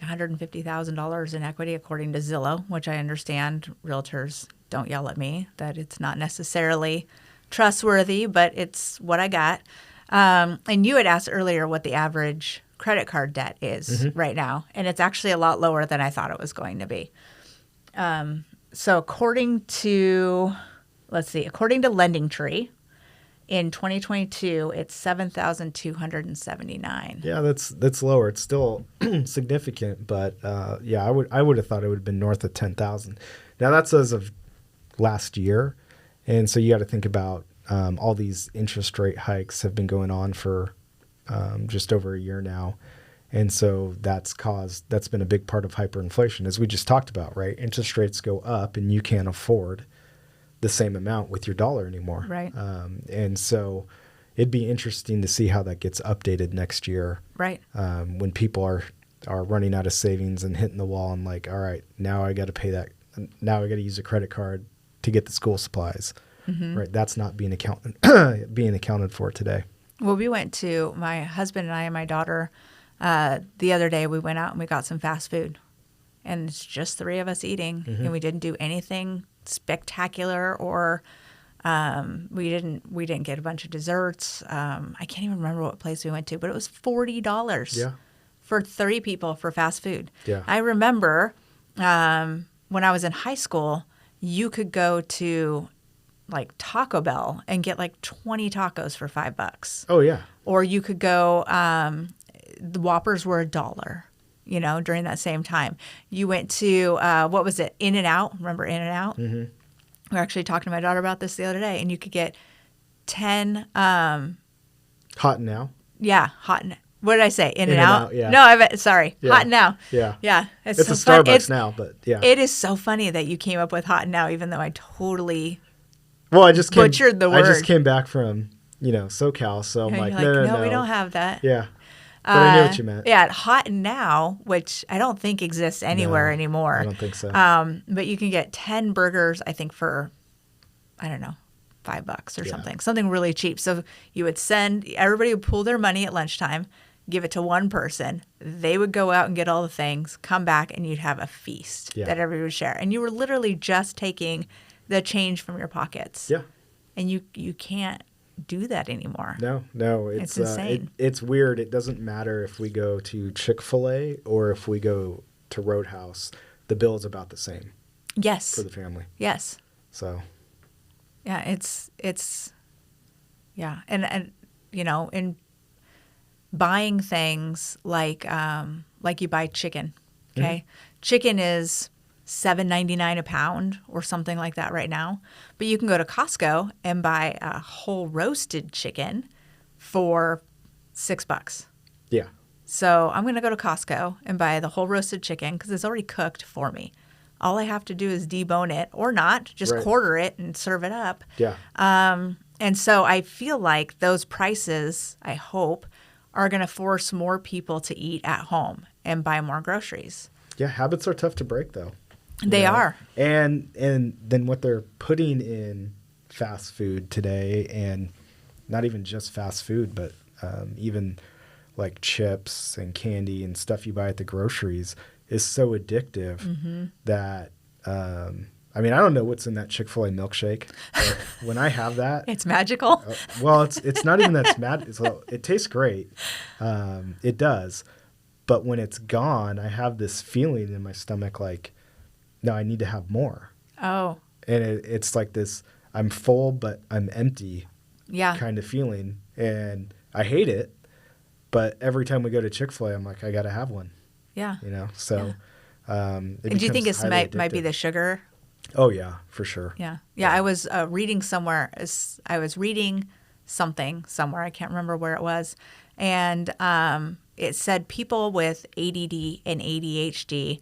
$150,000 in equity according to Zillow, which I understand realtors don't yell at me that it's not necessarily trustworthy, but it's what I got. And you had asked earlier what the average credit card debt is right now, and it's actually a lot lower than I thought it was going to be. So according to Lending Tree, in 2022, it's $7,279. Yeah, that's lower. It's still significant, but I would have thought it would have been north of 10,000. Now that's as of last year, and so you got to think about all these interest rate hikes have been going on for just over a year now, and so that's been a big part of hyperinflation, as we just talked about, right? Interest rates go up, and you can't afford the same amount with your dollar anymore. Right. And so it'd be interesting to see how that gets updated next year. Right. When people are running out of savings and hitting the wall and like, all right, now I got to pay that. Now I got to use a credit card to get the school supplies. Right. That's not being accounted for today. Well, we went to, my husband and I and my daughter, the other day, we went out and we got some fast food, and it's just three of us eating, and we didn't do anything spectacular, or we didn't get a bunch of desserts. I can't even remember what place we went to, but it was $40 for 3 people for fast food. Yeah. I remember when I was in high school, you could go to like Taco Bell and get like 20 tacos for $5. Oh yeah. Or you could go, the Whoppers were $1. During that same time. You went to, what was it, In-N-Out? Remember In-N-Out? Mm-hmm. We were actually talking to my daughter about this the other day, and you could get 10... Hot and Now? Yeah, what did I say? In-N-Out? Yeah. No, sorry. Yeah. Hot and Now. Yeah. Yeah. It's so a Starbucks now, but yeah. It is so funny that you came up with Hot and Now, even though I totally butchered the word. I just came back from, SoCal, so I'm like, no, we don't have that. Yeah. But I knew what you meant. Yeah, Hot and Now, which I don't think exists anywhere anymore. I don't think so. But you can get 10 burgers, I think, for, I don't know, $5 or something. Something really cheap. So you would everybody would pool their money at lunchtime, give it to one person. They would go out and get all the things, come back, and you'd have a feast that everybody would share. And you were literally just taking the change from your pockets. Yeah. And you can't do that anymore. No, it's insane. It's weird. It doesn't matter if we go to Chick-fil-A or if we go to Roadhouse. the bill is about the same. Yes. For the family. Yes. So. Yeah, yeah. And in buying things like you buy chicken, okay? Mm-hmm. Chicken is $7.99 a pound or something like that right now. But you can go to Costco and buy a whole roasted chicken for $6. Yeah. So I'm going to go to Costco and buy the whole roasted chicken because it's already cooked for me. All I have to do is debone it or not, just quarter it and serve it up. Yeah. And so I feel like those prices, I hope, are going to force more people to eat at home and buy more groceries. Yeah, habits are tough to break, though. They are. And then what they're putting in fast food today, and not even just fast food, but even like chips and candy and stuff you buy at the groceries is so addictive that, I don't know what's in that Chick-fil-A milkshake. But when I have that. It's magical. Well, it's not even that magical. It tastes great. It does. But when it's gone, I have this feeling in my stomach like, no, I need to have more. Oh. And it's like this, I'm full, but I'm empty kind of feeling. And I hate it. But every time we go to Chick-fil-A, I'm like, I got to have one. Yeah. So. And do you think it might be the sugar? Oh, yeah, for sure. Yeah. I was reading somewhere. I was reading something somewhere. I can't remember where it was. And it said people with ADD and ADHD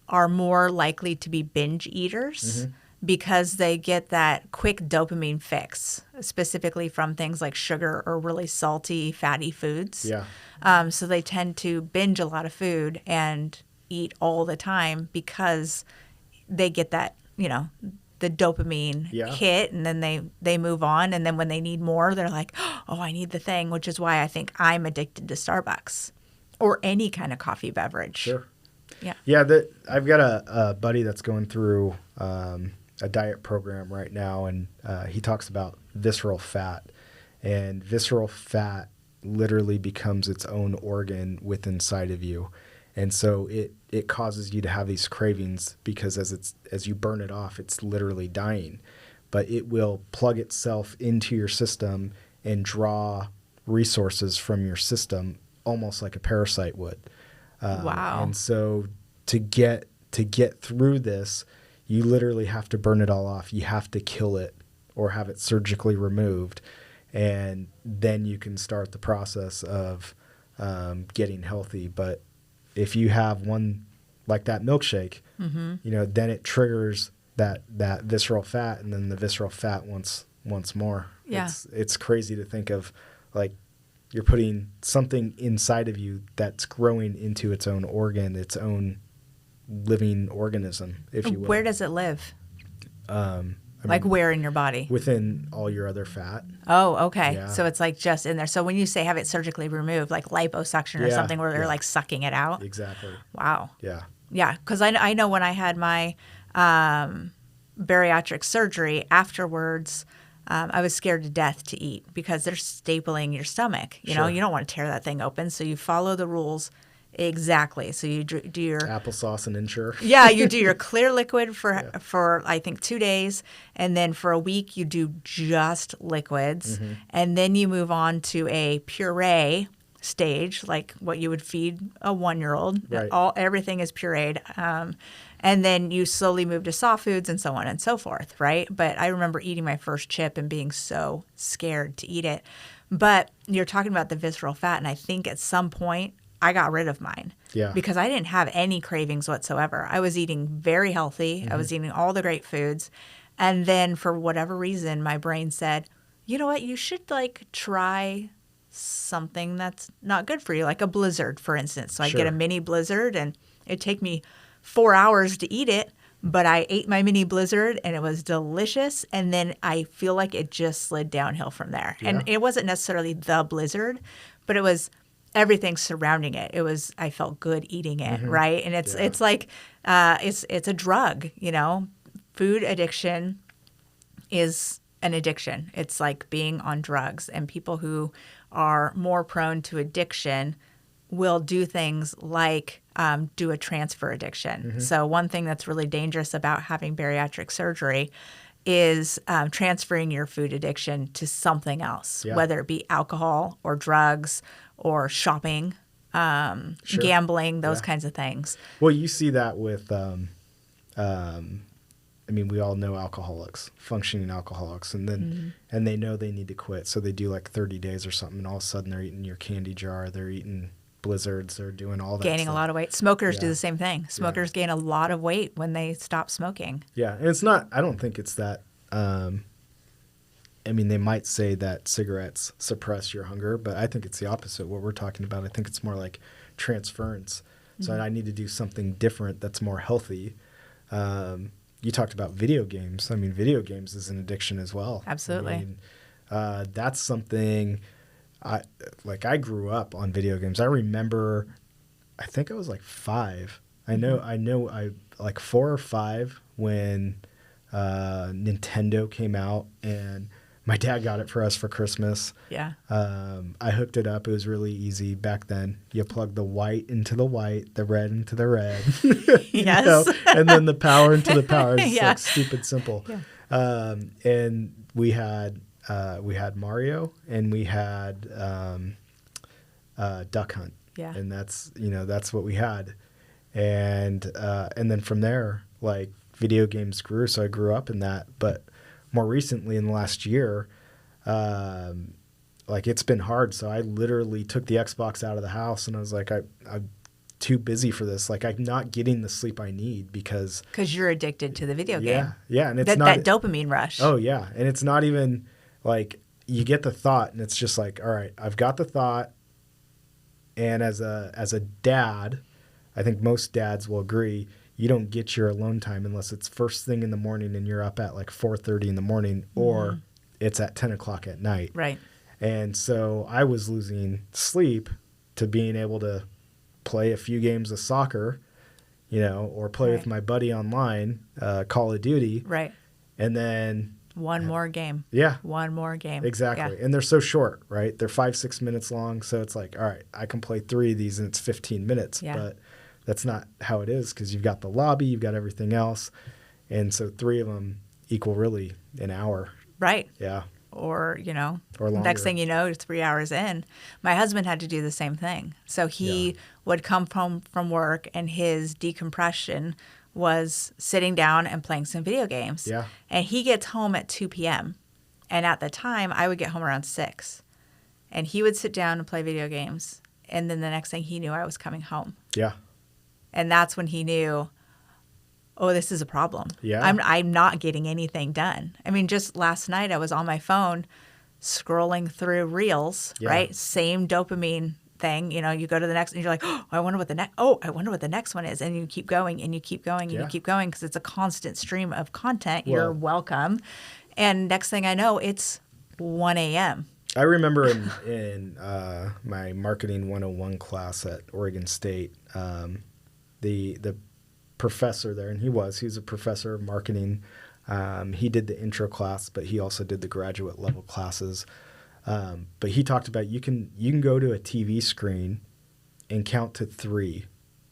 are more likely to be binge eaters because they get that quick dopamine fix, specifically from things like sugar or really salty, fatty foods. Yeah. So they tend to binge a lot of food and eat all the time because they get that, the dopamine hit, and then they move on. And then when they need more, they're like, oh, I need the thing, which is why I think I'm addicted to Starbucks or any kind of coffee beverage. Sure. Yeah. Yeah. I've got a buddy that's going through a diet program right now, and he talks about visceral fat. And visceral fat literally becomes its own organ within inside of you. And so it causes you to have these cravings because as you burn it off, it's literally dying. But it will plug itself into your system and draw resources from your system almost like a parasite would. Wow. And so to get through this, you literally have to burn it all off. You have to kill it or have it surgically removed. And then you can start the process of getting healthy. But if you have one like that milkshake, then it triggers that visceral fat, and then the visceral fat wants more. Yeah. It's crazy to think of, like, you're putting something inside of you that's growing into its own organ, its own living organism, if you will. Where does it live? Where in your body? Within all your other fat. Oh, okay. Yeah. So it's like just in there. So when you say have it surgically removed, like liposuction or something where they're like sucking it out? Exactly. Wow. Yeah. Yeah, because I know when I had my bariatric surgery afterwards, I was scared to death to eat because they're stapling your stomach. You know, you don't want to tear that thing open. So you follow the rules exactly. So you do your applesauce and Ensure. Yeah, you do your clear liquid for I think 2 days, and then for a week you do just liquids, and then you move on to a puree stage, like what you would feed a 1-year-old. Right. Everything is pureed. And then you slowly move to soft foods and so on and so forth, right? But I remember eating my first chip and being so scared to eat it. But you're talking about the visceral fat, and I think at some point I got rid of mine. Yeah. Because I didn't have any cravings whatsoever. I was eating very healthy. I was eating all the great foods. And then for whatever reason, my brain said, you know what, you should try something that's not good for you, like a blizzard, for instance. So I get a mini blizzard, and it'd take me 4 hours to eat it, but I ate my mini blizzard and it was delicious. And then I feel like it just slid downhill from there. Yeah. And it wasn't necessarily the blizzard, but it was everything surrounding it. I felt good eating it, right? And it's like it's a drug, Food addiction is an addiction. It's like being on drugs, and people who are more prone to addiction will do things like do a transfer addiction. Mm-hmm. So one thing that's really dangerous about having bariatric surgery is transferring your food addiction to something else, whether it be alcohol or drugs or shopping, gambling, those kinds of things. Well, you see that with, we all know alcoholics, functioning alcoholics, and then and they know they need to quit, so they do like 30 days or something, and all of a sudden they're eating your candy jar, they're eating Blizzards, they're doing all that Gaining stuff. a lot of weight. Smokers do the same thing. Smokers gain a lot of weight when they stop smoking. Yeah, and it's not, I don't think it's that, they might say that cigarettes suppress your hunger, but I think it's the opposite, what we're talking about. I think it's more like transference. So I need to do something different that's more healthy. You talked about video games. Video games is an addiction as well. Absolutely. That's something I grew up on video games. I remember, I think I was like 5. I know like 4 or 5 when Nintendo came out, and my dad got it for us for Christmas. Yeah. I hooked it up. It was really easy back then. You plug the white into the white, the red into the red. Yes. And then the power into the power. It's Yeah. like stupid simple. Yeah. And we had Mario, and we had Duck Hunt. Yeah. And that's what we had. And then from there, like, video games grew. So I grew up in that. But more recently, in the last year, it's been hard. So I literally took the Xbox out of the house, and I was like, I'm too busy for this. Like, I'm not getting the sleep I need because you're addicted to the video game. Yeah, and it's that dopamine rush. Oh yeah, and it's not even like you get the thought, and it's just like, all right, I've got the thought, and as a dad, I think most dads will agree, you don't get your alone time unless it's first thing in the morning and you're up at like 4:30 in the morning, or it's at 10 o'clock at night. Right. And so I was losing sleep to being able to play a few games of soccer, or play with my buddy online, Call of Duty. Right. And then one more game. Yeah. One more game. Exactly. Yeah. And they're so short, right? They're 5-6 minutes long. So it's like, all right, I can play 3 of these and it's 15 minutes. Yeah. But that's not how it is, because you've got the lobby, you've got everything else. And so 3 of them equal really an hour. Right. Yeah. Or, or longer. Next thing you know, 3 hours in. My husband had to do the same thing. So he would come home from work, and his decompression was sitting down and playing some video games. Yeah. And he gets home at 2 p.m. And at the time, I would get home around 6. And he would sit down and play video games. And then the next thing he knew, I was coming home. Yeah. And that's when he knew, oh, this is a problem. Yeah. I'm not getting anything done. Just last night I was on my phone scrolling through reels, right? Same dopamine thing. You go to the next and you're like, oh, I wonder what the next one is. And you keep going and you keep going and you keep going, because it's a constant stream of content. Well, you're welcome. And next thing I know, it's 1 a.m. I remember in my Marketing 101 class at Oregon State, the professor there, and he was a professor of marketing. He did the intro class, but he also did the graduate level classes. But he talked about you can go to a TV screen and count to 3,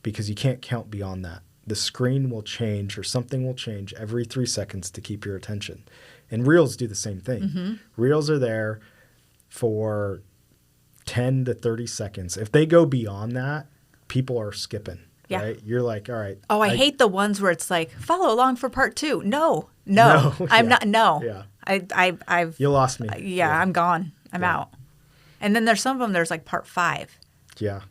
because you can't count beyond that. The screen will change, or something will change every 3 seconds to keep your attention. And reels do the same thing. Mm-hmm. Reels are there for 10 to 30 seconds. If they go beyond that, people are skipping. Yeah. Right? You're like, all right. Oh, I hate the ones where it's like, follow along for part 2. No, I'm not. No. Yeah. I've. You lost me. Yeah, I'm gone. I'm out. And then there's some of them, there's like part 5. Yeah.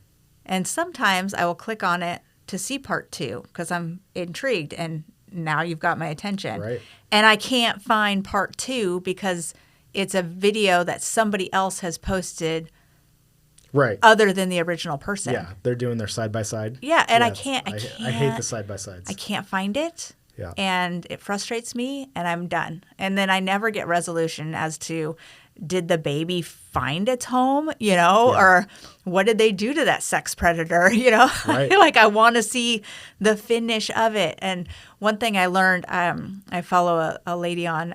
And sometimes I will click on it to see part 2 because I'm intrigued, and now you've got my attention. Right. And I can't find part 2 because it's a video that somebody else has posted. Right. Other than the original person. Yeah, they're doing their side-by-side. Yeah, and I hate the side-by-sides. I can't find it. Yeah. And it frustrates me, and I'm done. And then I never get resolution as to, did the baby find its home, or what did they do to that sex predator, Right. Like, I want to see the finish of it. And one thing I learned, I follow a lady on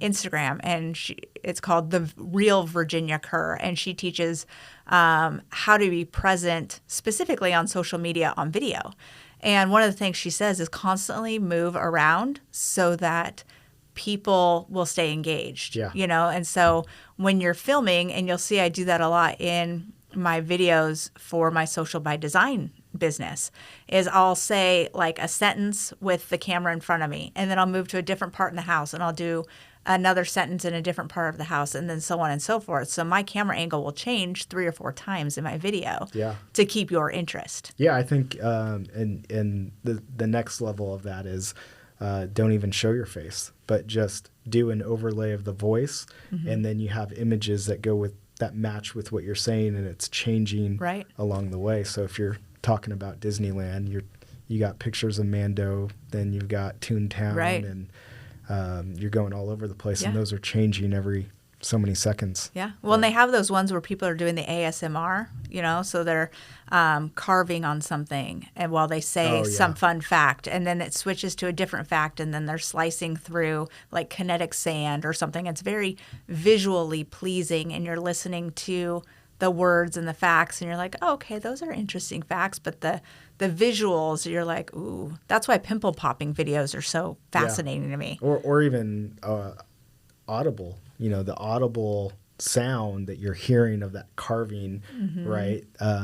Instagram, and it's called The Real Virginia Kerr, and she teaches how to be present specifically on social media on video. And one of the things she says is constantly move around so that people will stay engaged, And so when you're filming, and you'll see I do that a lot in my videos for my Social by Design business, is I'll say like a sentence with the camera in front of me, and then I'll move to a different part in the house, and I'll do another sentence in a different part of the house, and then so on and so forth. So my camera angle will change 3 or 4 times in my video to keep your interest. Yeah, I think and the next level of that is don't even show your face, but just do an overlay of the voice, and then you have images that go with that match with what you're saying, and it's changing along the way. So if you're talking about Disneyland, you got pictures of Mando, then you've got Toontown, and you're going all over the place, and those are changing every so many seconds. Yeah. Well, and they have those ones where people are doing the ASMR, so they're carving on something, and while they say some fun fact, and then it switches to a different fact, and then they're slicing through like kinetic sand or something. It's very visually pleasing, and you're listening to the words and the facts, and you're like, oh, okay, those are interesting facts. But the visuals, you're like, ooh, that's why pimple popping videos are so fascinating to me. Or even audible, the audible sound that you're hearing of that carving, right?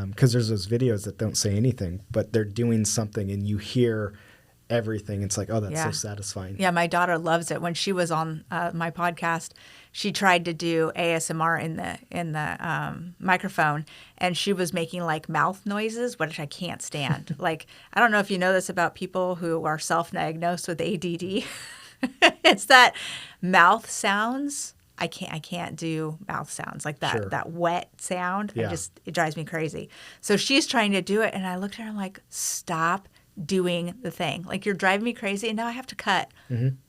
Because there's those videos that don't say anything, but they're doing something, and you hear everything. It's like, oh, that's so satisfying. Yeah, my daughter loves it. When she was on my podcast, she tried to do ASMR in the microphone, and she was making like mouth noises, which I can't stand. Like, I don't know if you know this about people who are self-diagnosed with ADD. It's that mouth sounds. I can't do mouth sounds like that. That wet sound. It drives me crazy. So she's trying to do it, and I looked at her and I'm like, stop doing the thing. Like, you're driving me crazy, and now I have to cut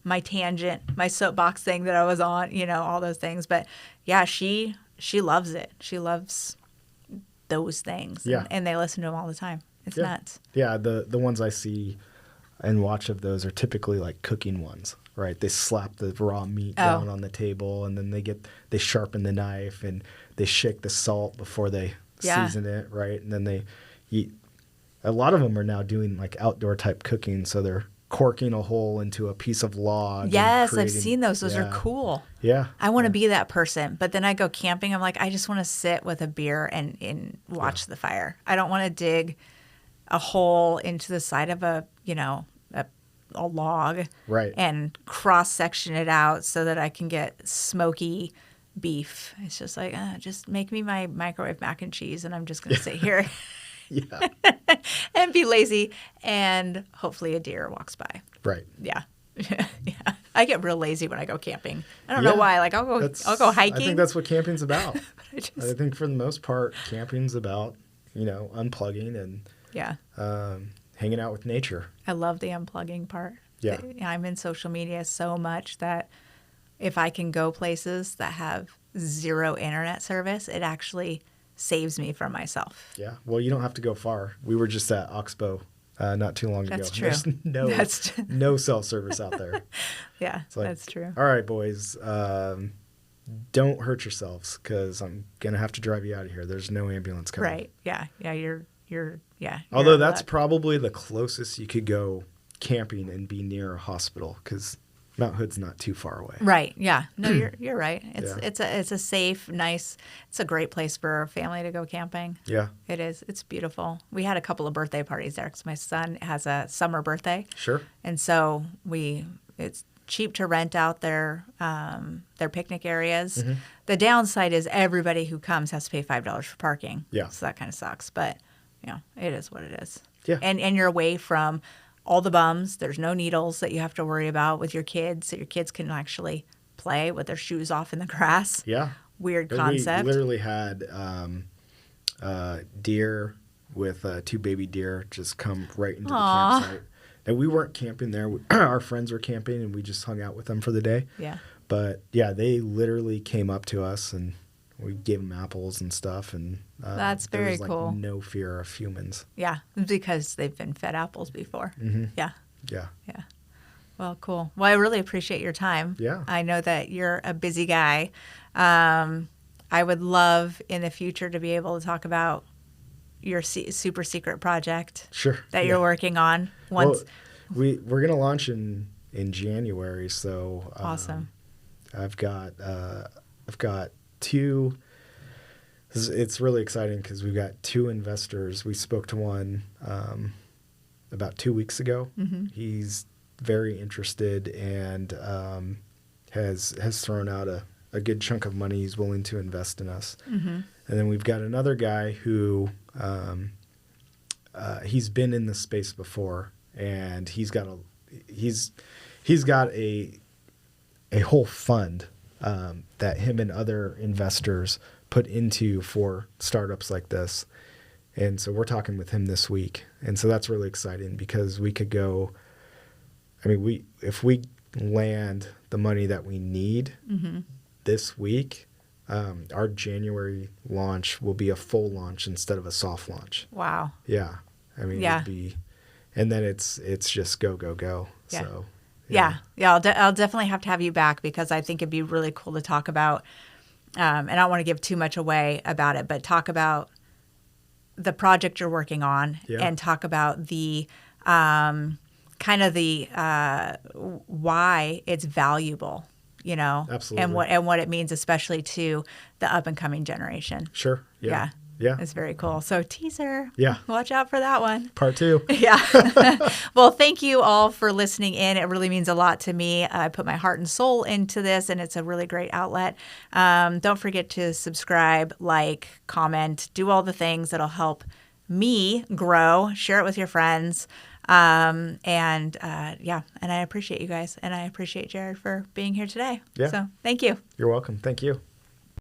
my tangent, my soapbox thing that I was on, all those things. But yeah, she loves it. She loves those things. Yeah. And they listen to them all the time. It's nuts. Yeah, the ones I see and watch of those are typically like cooking ones, right? They slap the raw meat down on the table, and then they sharpen the knife, and they shake the salt before they season it, right? And then they eat. A lot of them are now doing like outdoor type cooking, so they're corking a hole into a piece of log. Yes, I've seen those. Those are cool. Yeah. I want to be that person, but then I go camping. I'm like, I just want to sit with a beer and watch the fire. I don't want to dig a hole into the side of a log, right, and cross section it out so that I can get smoky beef. It's just like, just make me my microwave mac and cheese, and I'm just going to sit here. Yeah. And be lazy, and hopefully a deer walks by. Right. Yeah. Yeah. I get real lazy when I go camping. I don't know why. Like, I'll go hiking. I think that's what camping's about. I think for the most part, camping's about, unplugging and hanging out with nature. I love the unplugging part. Yeah. I'm in social media so much that if I can go places that have zero internet service, it actually saves me from myself. Yeah. Well, you don't have to go far. We were just at Oxbow not too long ago. That's true. There's no cell service out there. Yeah, that's true. All right, boys. Don't hurt yourselves, because I'm going to have to drive you out of here. There's no ambulance coming. Right. Yeah. Yeah, you're Although that's probably the closest you could go camping and be near a hospital, because Mount Hood's not too far away. Right. Yeah. No, you're right. It's a safe, nice. It's a great place for a family to go camping. Yeah. It is. It's beautiful. We had a couple of birthday parties there because my son has a summer birthday. Sure. And so it's cheap to rent out their picnic areas. Mm-hmm. The downside is everybody who comes has to pay $5 for parking. Yeah. So that kind of sucks, but it is what it is. Yeah. And you're away from all the bums. There's no needles that you have to worry about with your kids, so your kids can actually play with their shoes off in the grass. Yeah. Weird concept. We literally had deer with 2 baby deer just come right into the campsite. And we weren't camping there. Our friends were camping, and we just hung out with them for the day. Yeah. But, yeah, they literally came up to us, and we gave them apples and stuff. And that's very cool. No fear of humans. Yeah, because they've been fed apples before. Mm-hmm. Yeah. Yeah. Yeah. Well, cool. Well, I really appreciate your time. Yeah. I know that you're a busy guy. I would love in the future to be able to talk about your super secret project that you're working on. Once we're going to launch in January. So awesome. I've got two. It's really exciting because we've got two investors. We spoke to one about 2 weeks ago. Mm-hmm. He's very interested and has thrown out a good chunk of money he's willing to invest in us. Mm-hmm. And then we've got another guy who he's been in this space before, and he's got a whole fund that him and other investors put into for startups like this. And so we're talking with him this week. And so that's really exciting because we could go, if we land the money that we need mm-hmm. this week, our January launch will be a full launch instead of a soft launch. Wow. Yeah. It'd be, and then it's just go. Yeah. So, yeah. I'll definitely have to have you back because I think it'd be really cool to talk about, and I don't want to give too much away about it, but talk about the project you're working on and talk about the kind of the why it's valuable, Absolutely. and what it means, especially to the up and coming generation. Sure. Yeah. It's very cool. So teaser. Yeah. Watch out for that one. Part 2. Yeah. Well, thank you all for listening in. It really means a lot to me. I put my heart and soul into this, and it's a really great outlet. Don't forget to subscribe, like, comment, do all the things that'll help me grow. Share it with your friends. And I appreciate you guys. And I appreciate Jared for being here today. Yeah. So thank you. You're welcome. Thank you.